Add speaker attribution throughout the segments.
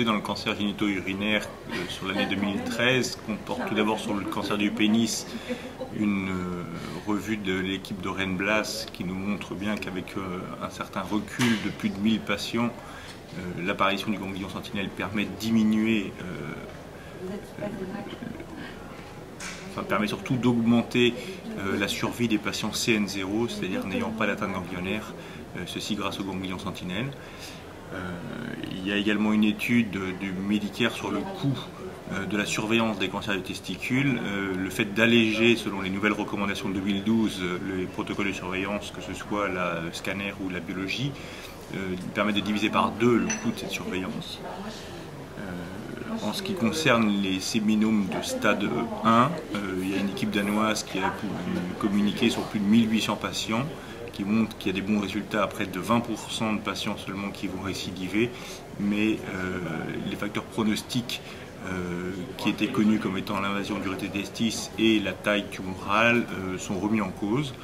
Speaker 1: nouveautés dans le cancer génito-urinaire sur l'année 2013 comportent tout d'abord sur le cancer du pénis une revue de l'équipe de Rennes-Blas qui nous montre bien qu'avec un certain recul de plus de 1000 patients, l'apparition du ganglion sentinelle permet de diminuer, permet surtout d'augmenter la survie des patients CN0, c'est-à-dire n'ayant pas d'atteinte ganglionnaire, ceci grâce au ganglion sentinelle. Il y a également une étude du Medicare sur le coût de la surveillance des cancers des testicules. Le fait d'alléger, selon les nouvelles recommandations de 2012, les protocoles de surveillance, que ce soit le scanner ou la biologie, permet de diviser par 2 le coût de cette surveillance. En ce qui concerne les séminomes de stade 1, il y a une équipe danoise qui a pu communiquer sur plus de 1800 patients, qui montre qu'il y a des bons résultats à près de 20% de patients seulement qui vont récidiver, mais les facteurs pronostiques qui étaient connus comme étant l'invasion du rétidestis et la taille tumorale sont remis en cause.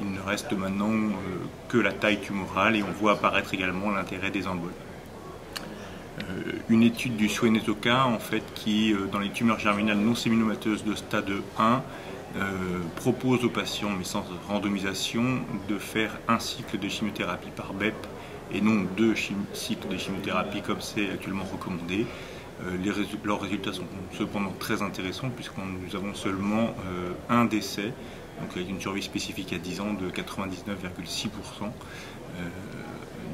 Speaker 1: Il ne reste maintenant que la taille tumorale et on voit apparaître également l'intérêt des emboles. Une étude du Suenetoka en fait, qui, dans les tumeurs germinales non séminomateuses de stade 1, propose aux patients, mais sans randomisation, de faire un cycle de chimiothérapie par BEP et non 2 cycles de chimiothérapie comme c'est actuellement recommandé. Leurs résultats sont cependant très intéressants puisque nous avons seulement un décès, donc avec une survie spécifique à 10 ans de 99,6%.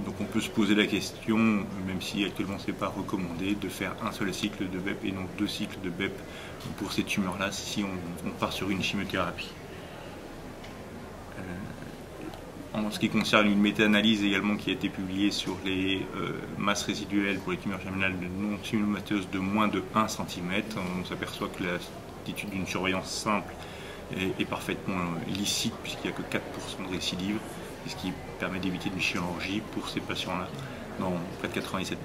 Speaker 1: Donc on peut se poser la question, même si actuellement ce n'est pas recommandé, de faire un seul cycle de BEP et non 2 cycles de BEP pour ces tumeurs-là si on part sur une chimiothérapie. En ce qui concerne une méta-analyse également qui a été publiée sur les masses résiduelles pour les tumeurs germinales non séminomateuses de moins de 1 cm, on s'aperçoit que l'attitude d'une surveillance simple est parfaitement licite puisqu'il n'y a que 4% de récidive, ce qui permet d'éviter une chirurgie pour ces patients-là dans près de 97%.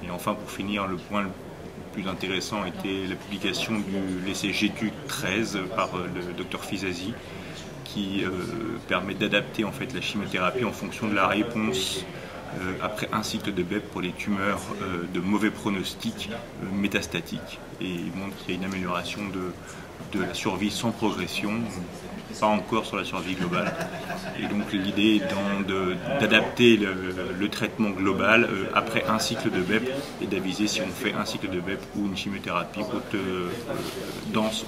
Speaker 1: Et enfin, pour finir, le point le plus intéressant était la publication de l'essai GETUC 13 par le Dr Fizazi, qui permet d'adapter en fait la chimiothérapie en fonction de la réponse après un cycle de BEP pour les tumeurs de mauvais pronostic métastatiques. Et il montre qu'il y a une amélioration de la survie sans progression, pas encore sur la survie globale. Et donc l'idée est d'adapter le traitement global après un cycle de BEP et d'aviser si on fait un cycle de BEP ou une chimiothérapie haute dense